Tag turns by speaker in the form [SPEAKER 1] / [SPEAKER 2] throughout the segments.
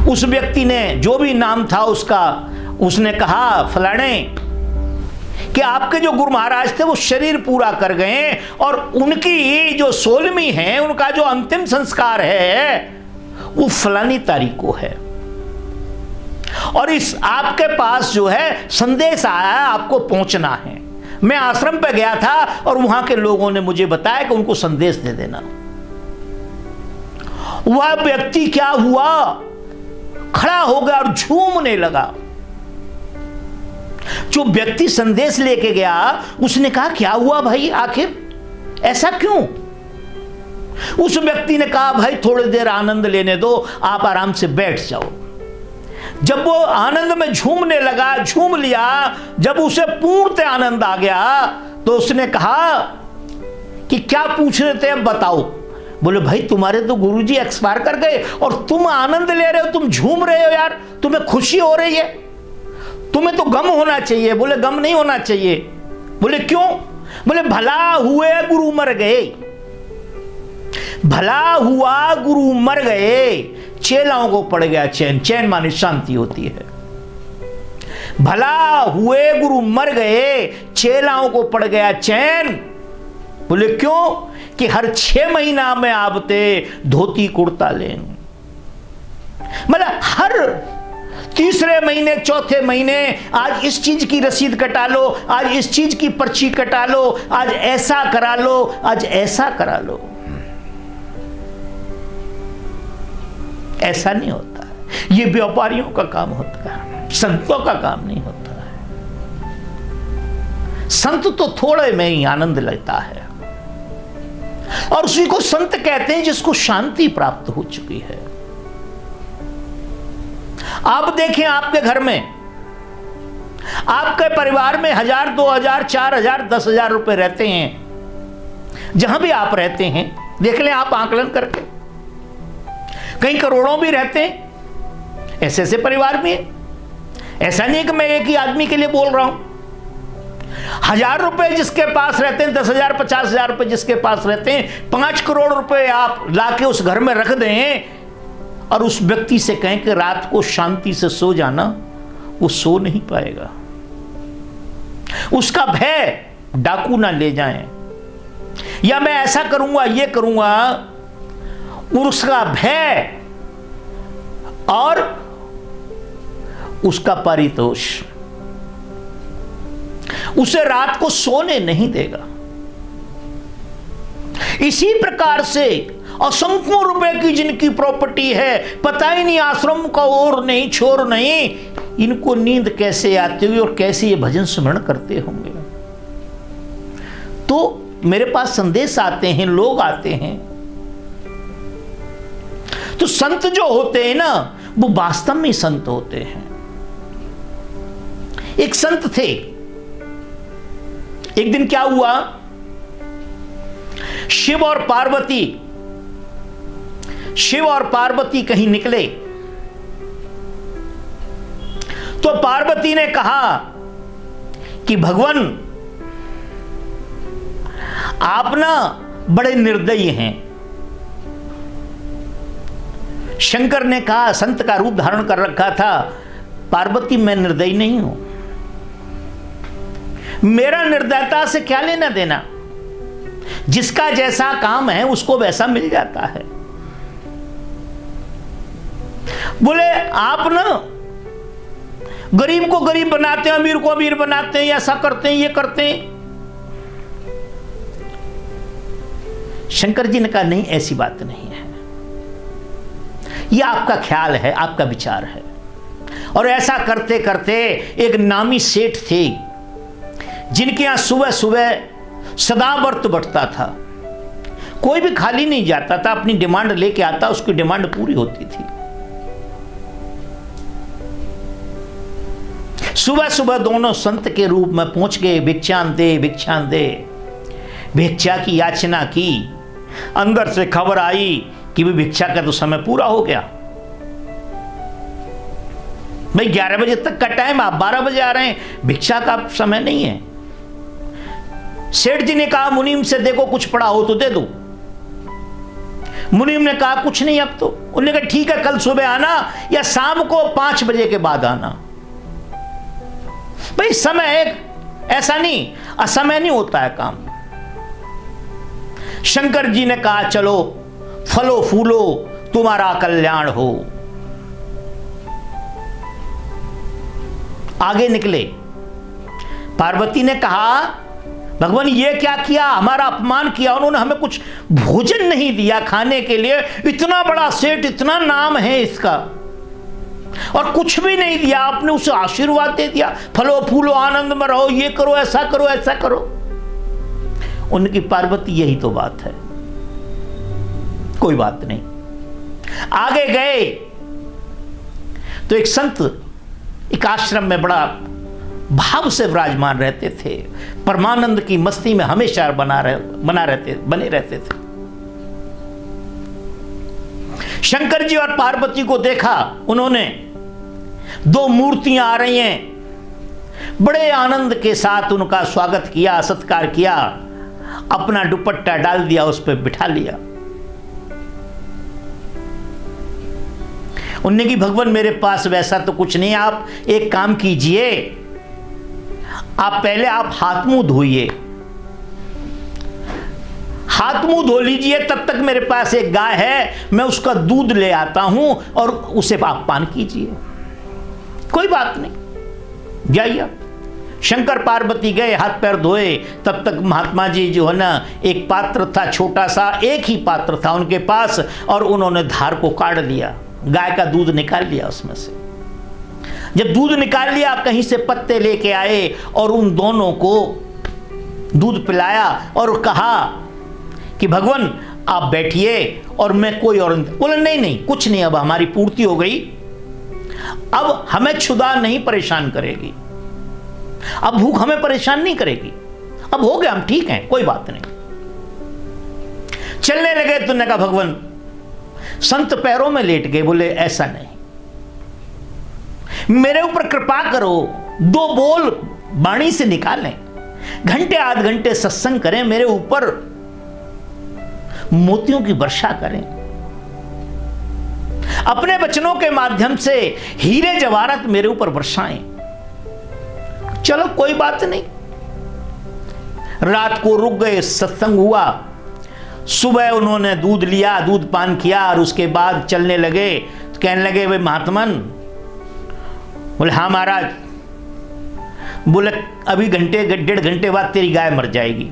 [SPEAKER 1] उस व्यक्ति ने, जो भी नाम था उसका, उसने कहा फलाने कि आपके जो गुरु महाराज थे वो शरीर पूरा कर गए और उनकी जो 16वीं है, उनका जो अंतिम संस्कार है वो फलानी तारीख को है, और इस आपके पास जो है संदेश आया है, आपको पहुंचना है। मैं आश्रम पे गया था और वहां के लोगों ने मुझे बताया कि उनको संदेश दे देना। वह व्यक्ति क्या हुआ, खड़ा हो गया और झूमने लगा। जो व्यक्ति संदेश लेके गया उसने कहा क्या हुआ भाई, आखिर ऐसा क्यों? उस व्यक्ति ने कहा भाई थोड़ी देर आनंद लेने दो, आप आराम से बैठ जाओ। जब वो आनंद में झूमने लगा, झूम लिया, जब उसे पूर्णतः आनंद आ गया तो उसने कहा कि क्या पूछ रहे थे अब बताओ। बोले भाई तुम्हारे तो गुरुजी एक्सपायर कर गए और तुम आनंद ले रहे हो, तुम झूम रहे हो यार, तुम्हें खुशी हो रही है, तुम्हें तो गम होना चाहिए। बोले गम नहीं होना चाहिए। बोले क्यों? बोले भला हुए गुरु मर गए, भला हुआ गुरु मर गए, चेलाओं को पड़ गया चैन। चैन माने शांति होती है। भला हुए गुरु मर गए, चेलाओं को पड़ गया चैन। बोले क्यों? कि हर 6 महीना में आवते धोती कुर्ता लें, मतलब हर तीसरे महीने, चौथे महीने आज इस चीज की रसीद कटा लो, आज इस चीज की पर्ची कटा लो, आज ऐसा करा लो, आज ऐसा करा लो। ऐसा नहीं होता है, ये व्यापारियों का काम होता है, संतों का काम नहीं होता है। संत तो थोड़े में ही आनंद लेता है और उसी को संत कहते हैं जिसको शांति प्राप्त हो चुकी है। आप देखें आपके घर में, आपके परिवार में 1000, 2000, 4000, 10,000 रुपए रहते हैं। जहां भी आप रहते हैं देख लें आप आकलन करके, कहीं करोड़ों भी रहते हैं, ऐसे ऐसे परिवार भी है। ऐसा नहीं कि मैं एक ही आदमी के लिए बोल रहा हूं। 1000 रुपए जिसके पास रहते हैं, 10,000, 50,000 रुपए जिसके पास रहते हैं, 5 करोड़ रुपए आप लाके उस घर में रख दें और उस व्यक्ति से कहें कि रात को शांति से सो जाना, वो सो नहीं पाएगा। उसका भय डाकू ना ले जाएं, या मैं ऐसा करूंगा, ये करूंगा, उसका भय और उसका परितोष उसे रात को सोने नहीं देगा। इसी प्रकार से असंख्यों रुपए की जिनकी प्रॉपर्टी है, पता ही नहीं आश्रम का और नहीं छोर नहीं, इनको नींद कैसे आती हुई और कैसे ये भजन स्मरण करते होंगे। तो मेरे पास संदेश आते हैं, लोग आते हैं। तो संत जो होते हैं ना, वो वास्तव में संत होते हैं। एक संत थे, एक दिन क्या हुआ, शिव और पार्वती कहीं निकले तो पार्वती ने कहा कि भगवान आप ना बड़े निर्दयी हैं। शंकर ने कहा, संत का रूप धारण कर रखा था, पार्वती मैं निर्दयी नहीं हूं, मेरा निर्दयता से क्या लेना देना, जिसका जैसा काम है उसको वैसा मिल जाता है। बोले आप ना गरीब को गरीब बनाते हैं, अमीर को अमीर बनाते हैं, ऐसा करते हैं, ये करते हैं। शंकर जी ने कहा नहीं, ऐसी बात नहीं है, यह आपका ख्याल है, आपका विचार है। और ऐसा करते करते एक नामी सेठ थे जिनके यहां सुबह सुबह सदा व्रत बटता था, कोई भी खाली नहीं जाता था, अपनी डिमांड लेके आता, उसकी डिमांड पूरी होती थी। सुबह सुबह दोनों संत के रूप में पहुंच गए, भिक्षान दे भिक्षान दे, भिक्षा की याचना की। अंदर से खबर आई कि भी भिक्षा का तो समय पूरा हो गया। भाई 11 बजे तक का टाइम, आप 12 बजे आ रहे हैं, भिक्षा का समय नहीं है। सेठ जी ने कहा मुनीम से देखो कुछ पड़ा हो तो दे दो। मुनीम ने कहा कुछ नहीं अब तो। उन्होंने कहा ठीक है, कल सुबह आना या शाम को 5 बजे के बाद आना। भाई समय ऐसा नहीं, असमय नहीं होता है काम। शंकर जी ने कहा चलो फलो फूलो तुम्हारा कल्याण हो। आगे निकले। पार्वती ने कहा भगवान ये क्या किया, हमारा अपमान किया, उन्होंने हमें कुछ भोजन नहीं दिया खाने के लिए, इतना बड़ा सेठ, इतना नाम है इसका, और कुछ भी नहीं दिया, आपने उसे आशीर्वाद दे दिया, फलो फूलो आनंद में रहो, ये करो ऐसा करो ऐसा करो। उनकी पार्वती यही तो बात है, कोई बात नहीं। आगे गए तो एक संत एक आश्रम में बड़ा भाव से विराजमान रहते थे, परमानंद की मस्ती में हमेशा बने रहते थे। शंकर जी और पार्वती को देखा उन्होंने, 2 मूर्तियां आ रही हैं, बड़े आनंद के साथ उनका स्वागत किया, सत्कार किया, अपना दुपट्टा डाल दिया, उस पर बिठा लिया। उन्होंने कि भगवान मेरे पास वैसा तो कुछ नहीं, आप एक काम कीजिए, आप पहले आप हाथ मुंह धोइए, हाथ मुंह धो लीजिए, तब तक मेरे पास एक गाय है, मैं उसका दूध ले आता हूं और उसे आप पान कीजिए। कोई बात नहीं, जाइए आप। शंकर पार्वती गए, हाथ पैर धोए, तब तक महात्मा जी जो है ना, एक पात्र था छोटा सा, एक ही पात्र था उनके पास, और उन्होंने धार को काट लिया, गाय का दूध निकाल लिया उसमें से। जब दूध निकाल लिया, कहीं से पत्ते लेके आए और उन दोनों को दूध पिलाया और कहा कि भगवान आप बैठिए और मैं कोई और। बोले नहीं नहीं कुछ नहीं, अब हमारी पूर्ति हो गई, अब हमें क्षुधा नहीं परेशान करेगी, अब भूख हमें परेशान नहीं करेगी, अब हो गया, हम ठीक हैं, कोई बात नहीं। चलने लगे तो ने कहा भगवान, संत पैरों में लेट गए, बोले ऐसा नहीं, मेरे ऊपर कृपा करो, 2 बोल वाणी से निकालें, घंटे आध घंटे सत्संग करें, मेरे ऊपर मोतियों की वर्षा करें, अपने वचनों के माध्यम से हीरे जवाहरात मेरे ऊपर वर्षाएं। चलो कोई बात नहीं। रात को रुक गए, सत्संग हुआ, सुबह उन्होंने दूध लिया, दूध पान किया, और उसके बाद चलने लगे। तो कहने लगे वे महात्मन, बोले हाँ महाराज। बोले अभी घंटे 1.5 घंटे बाद तेरी गाय मर जाएगी।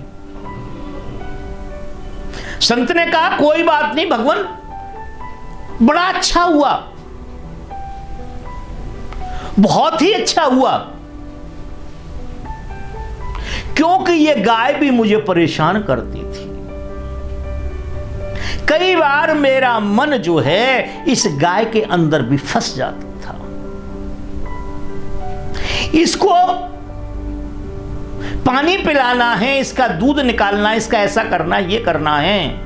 [SPEAKER 1] संत ने कहा कोई बात नहीं भगवान, बड़ा अच्छा हुआ, बहुत ही अच्छा हुआ, क्योंकि ये गाय भी मुझे परेशान करती थी। कई बार मेरा मन जो है इस गाय के अंदर भी फंस जाता था, इसको पानी पिलाना है, इसका दूध निकालना है, इसका ऐसा करना, ये करना है।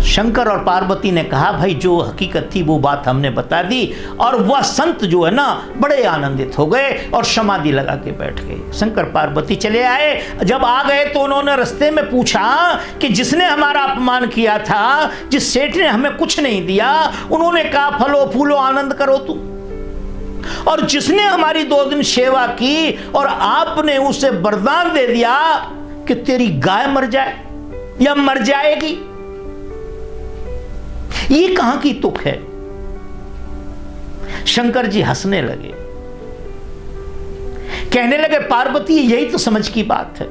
[SPEAKER 1] शंकर और पार्वती ने कहा भाई जो हकीकत थी वो बात हमने बता दी, और वह संत जो है ना बड़े आनंदित हो गए और समाधि लगा के बैठ गए। शंकर पार्वती चले आए। जब आ गए तो उन्होंने रास्ते में पूछा कि जिसने हमारा अपमान किया था, जिस सेठ ने हमें कुछ नहीं दिया, उन्होंने कहा फलो फूलो आनंद करो तू, और जिसने हमारी 2 दिन सेवा की और आपने उसे वरदान दे दिया कि तेरी गाय मर जाए या मर जाएगी, ये कहां की तुक है। शंकर जी हंसने लगे, कहने लगे पार्वती यही तो समझ की बात है।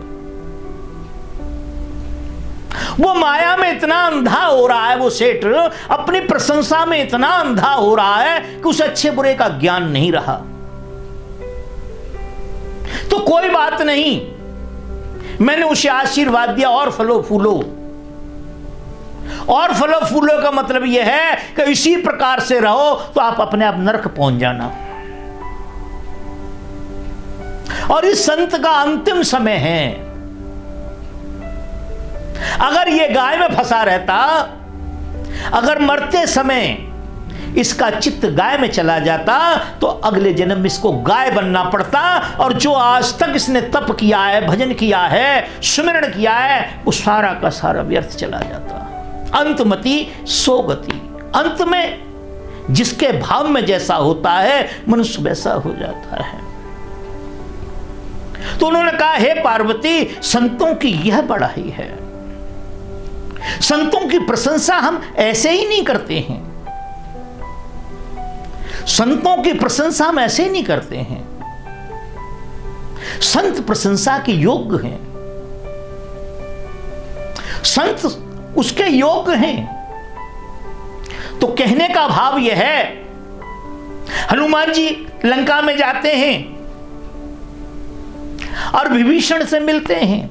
[SPEAKER 1] वो माया में इतना अंधा हो रहा है, वो सेठ अपनी प्रशंसा में इतना अंधा हो रहा है कि उसे अच्छे बुरे का ज्ञान नहीं रहा। तो कोई बात नहीं, मैंने उसे आशीर्वाद दिया और फलो फूलो। और फलो फूलो का मतलब यह है कि इसी प्रकार से रहो तो आप अपने आप नरक पहुंच जाना। और इस संत का अंतिम समय है, अगर यह गाय में फंसा रहता, अगर मरते समय इसका चित्त गाय में चला जाता तो अगले जन्म में इसको गाय बनना पड़ता, और जो आज तक इसने तप किया है, भजन किया है, सुमिरन किया है, वो सारा का सारा व्यर्थ चला जाता। अंतमति सोगति, अंत में जिसके भाव में जैसा होता है मनुष्य वैसा हो जाता है। तो उन्होंने कहा, हे पार्वती, संतों की यह बड़ाई है, संतों की प्रशंसा हम ऐसे ही नहीं करते हैं, संतों की प्रशंसा हम ऐसे ही नहीं करते हैं। संत प्रशंसा के योग्य हैं, संत उसके योग्य हैं। तो कहने का भाव यह है, हनुमान जी लंका में जाते हैं और विभीषण से मिलते हैं।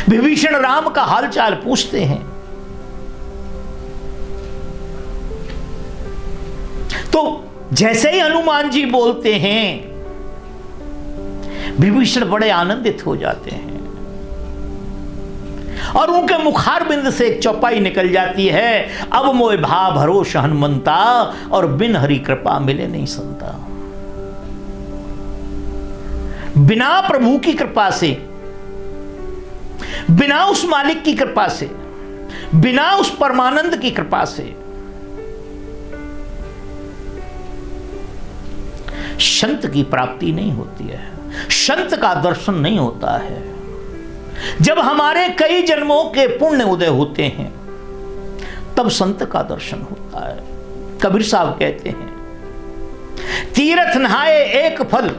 [SPEAKER 1] विभीषण राम का हालचाल पूछते हैं, तो जैसे ही हनुमान जी बोलते हैं विभीषण बड़े आनंदित हो जाते हैं और उनके मुखारबिंद से एक चौपाई निकल जाती है, अब मोय भा भरोस हनुमंता, और बिन हरि कृपा मिले नहीं संता। बिना प्रभु की कृपा से, बिना उस मालिक की कृपा से, बिना उस परमानंद की कृपा से संत की प्राप्ति नहीं होती है, संत का दर्शन नहीं होता है। जब हमारे कई जन्मों के पुण्य उदय होते हैं तब संत का दर्शन होता है। कबीर साहब कहते हैं, तीर्थ नहाए एक फल,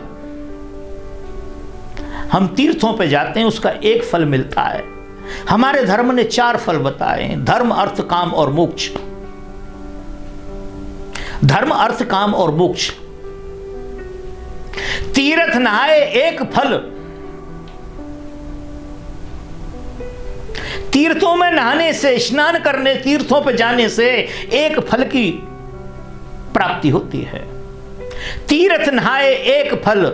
[SPEAKER 1] हम तीर्थों पे जाते हैं उसका एक फल मिलता है। हमारे धर्म ने 4 फल बताए हैं, धर्म अर्थ काम और मोक्ष। धर्म अर्थ काम और मोक्ष। तीर्थ नहाए एक फल, तीर्थों में नहाने से, स्नान करने, तीर्थों पर जाने से एक फल की प्राप्ति होती है। तीर्थ नहाए एक फल,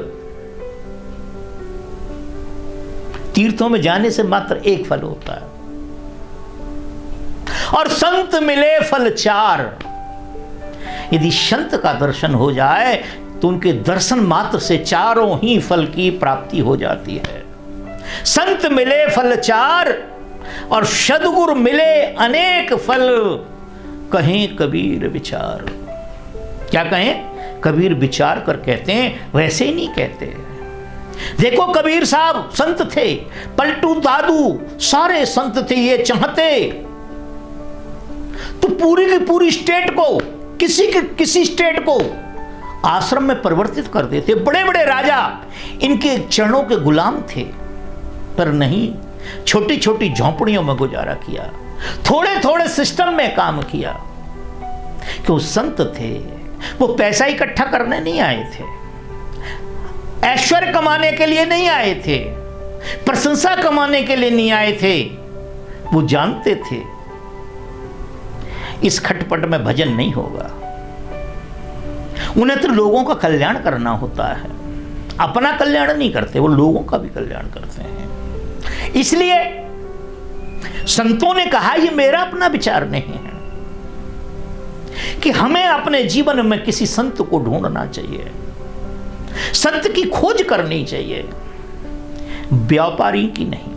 [SPEAKER 1] तीर्थों में जाने से मात्र एक फल होता है। और संत मिले फल 4। यदि संत का दर्शन हो जाए तो उनके दर्शन मात्र से चारों ही फल की प्राप्ति हो जाती है। संत मिले फल 4 और सद्गुरु मिले अनेक फल, कहें कबीर विचार। क्या कहें? कबीर विचार कर कहते हैं, वैसे ही नहीं कहते। देखो कबीर साहब संत थे, पलटू दादू सारे संत थे, ये चाहते तो पूरी की पूरी स्टेट को, किसी स्टेट को आश्रम में परिवर्तित कर देते। बड़े बड़े राजा इनके चरणों के गुलाम थे, पर नहीं, छोटी छोटी झोंपड़ियों में गुजारा किया, थोड़े थोड़े सिस्टम में काम किया। कि वो संत थे, वो पैसा इकट्ठा करने नहीं आए थे, ऐश्वर्य कमाने के लिए नहीं आए थे, प्रशंसा कमाने के लिए नहीं आए थे। वो जानते थे इस खटपट में भजन नहीं होगा, उन्हें तो लोगों का कल्याण करना होता है। अपना कल्याण नहीं करते, वो लोगों का भी कल्याण करते हैं। इसलिए संतों ने कहा, ये मेरा अपना विचार नहीं है कि हमें अपने जीवन में किसी संत को ढूंढना चाहिए, संत की खोज करनी चाहिए, व्यापारी की नहीं।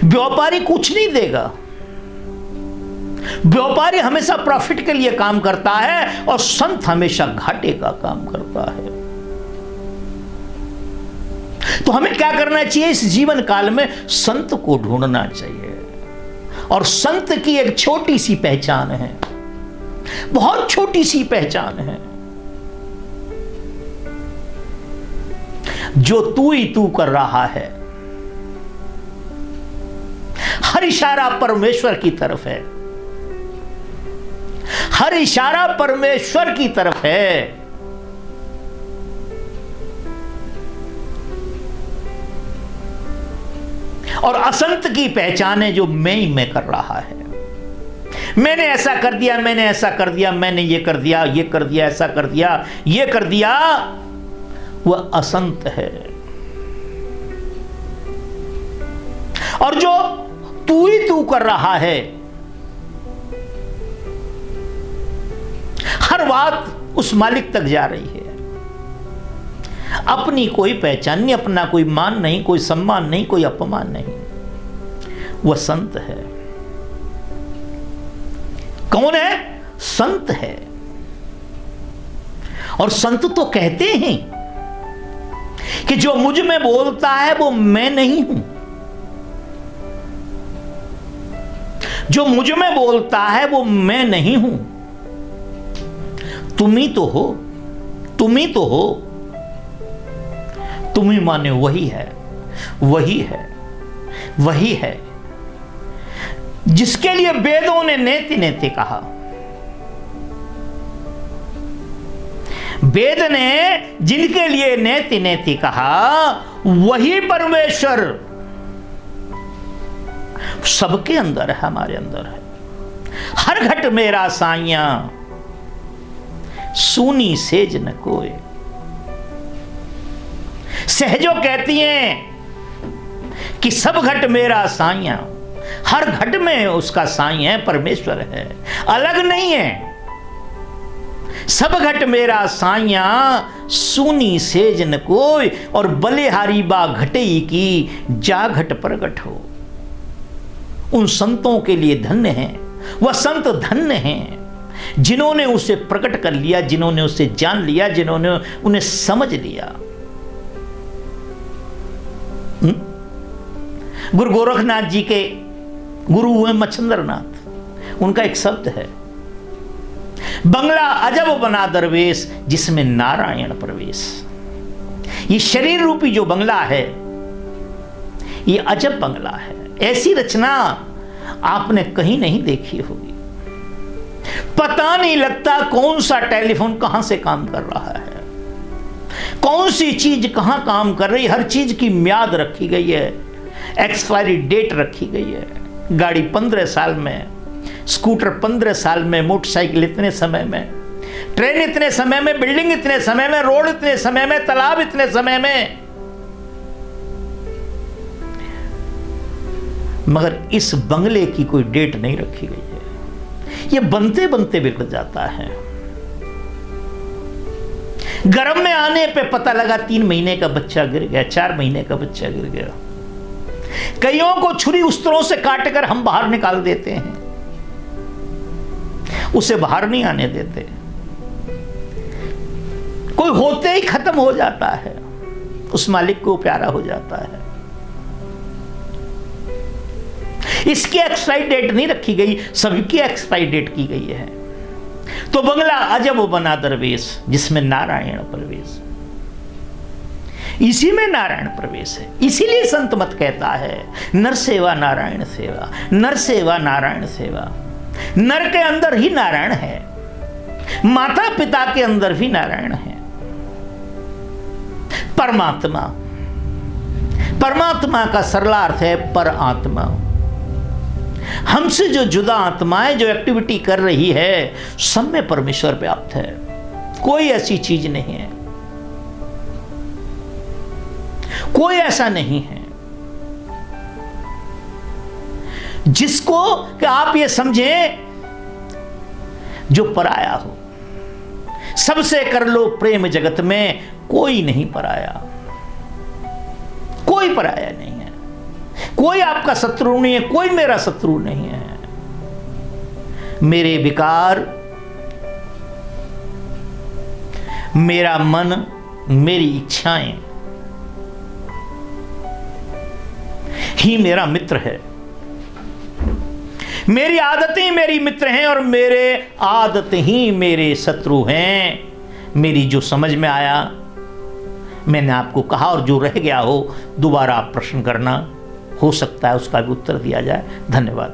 [SPEAKER 1] व्यापारी कुछ नहीं देगा, व्यापारी हमेशा प्रॉफिट के लिए काम करता है और संत हमेशा घाटे का काम करता है। तो हमें क्या करना चाहिए? इस जीवन काल में संत को ढूंढना चाहिए। और संत की एक छोटी सी पहचान है, बहुत छोटी सी पहचान है, जो तू ही तू कर रहा है, हर इशारा परमेश्वर की तरफ है, हर इशारा परमेश्वर की तरफ है। और असंत की पहचान है जो मैं ही मैं कर रहा है। मैंने ऐसा कर दिया, मैंने ऐसा कर दिया, मैंने ये कर दिया, ये कर दिया, ऐसा कर दिया, ये कर दिया, वह असंत है। और जो तू ही तू कर रहा है। हर बात उस मालिक तक जा रही है। अपनी कोई पहचान नहीं, अपना कोई मान नहीं, कोई सम्मान नहीं, कोई अपमान नहीं। वह संत है। कौन है? संत है। और संत तो कहते हैं कि जो मुझ में बोलता है वो मैं नहीं हूं। जो मुझ में बोलता है वो मैं नहीं हूं। तुम ही तो हो, तुम ही तो हो। तुम ही माने वही है, वही है, वही है जिसके लिए वेदों ने नेति नेति कहा। वेद ने जिनके लिए नेति नेति कहा, वही परमेश्वर सबके अंदर है, हमारे अंदर है। हर घट मेरा साइया, सूनी सेज न कोई। सहजो कहती हैं कि सब घट मेरा साइया। हर घट में उसका साई है, परमेश्वर है, अलग नहीं है। सब घट मेरा साइया, सूनी सेज न कोई। और बलिहारी बा घटई की, जा घट प्रगट हो। उन संतों के लिए धन्य हैं, वह संत धन्य हैं जिन्होंने उसे प्रकट कर लिया, जिन्होंने उसे जान लिया, जिन्होंने उन्हें समझ लिया। गुरु गोरखनाथ जी के गुरु हुए मच्छिंद्रनाथ। उनका एक शब्द है, बंगला अजब बना दरवेश, जिसमें नारायण प्रवेश। ये शरीर रूपी जो बंगला है, ये अजब बंगला है। ऐसी रचना आपने कहीं नहीं देखी होगी। पता नहीं लगता कौन सा टेलीफोन कहां से काम कर रहा है, कौन सी चीज कहां काम कर रही है। हर चीज की म्याद रखी गई है, एक्सपायरी डेट रखी गई है। गाड़ी 15 साल में, स्कूटर 15 साल में, मोटरसाइकिल इतने समय में, ट्रेन इतने समय में, बिल्डिंग इतने समय में, रोड इतने समय में, तालाब इतने समय में। मगर इस बंगले की कोई डेट नहीं रखी गई है। यह बनते बनते बिगड़ जाता है। गर्भ में आने पे पता लगा 3 महीने का बच्चा गिर गया, 4 महीने का बच्चा गिर गया। कईयों को छुरी उस्तरों से काटकर हम बाहर निकाल देते हैं, उसे बाहर नहीं आने देते। कोई होते ही खत्म हो जाता है, उस मालिक को प्यारा हो जाता है। इसकी एक्सपायरी डेट नहीं रखी गई, सबकी एक्सपायरी डेट की गई है। तो बंगला अजब बना दरवेश, जिसमें नारायण प्रवेश। इसी में नारायण प्रवेश है। इसीलिए संत मत कहता है, नर सेवा नारायण सेवा, नर सेवा नारायण सेवा। नर के अंदर ही नारायण है, माता पिता के अंदर भी नारायण है। परमात्मा, परमात्मा का सरला अर्थ है पर आत्मा। हमसे जो जुदा आत्माएं जो एक्टिविटी कर रही है, सब में परमेश्वर व्याप्त है। कोई ऐसी चीज नहीं है, कोई ऐसा नहीं है जिसको कि आप ये समझें जो पराया हो। सबसे कर लो प्रेम, जगत में कोई नहीं पराया, कोई पराया नहीं है। कोई आपका शत्रु नहीं है, कोई मेरा शत्रु नहीं है। मेरे विकार, मेरा मन, मेरी इच्छाएं ही मेरा मित्र है। मेरी आदतें मेरी मित्र हैं और मेरे आदत ही मेरे शत्रु हैं। मेरी जो समझ में आया मैंने आपको कहा, और जो रह गया हो दोबारा आप प्रश्न करना, हो सकता है उसका भी उत्तर दिया जाए। धन्यवाद।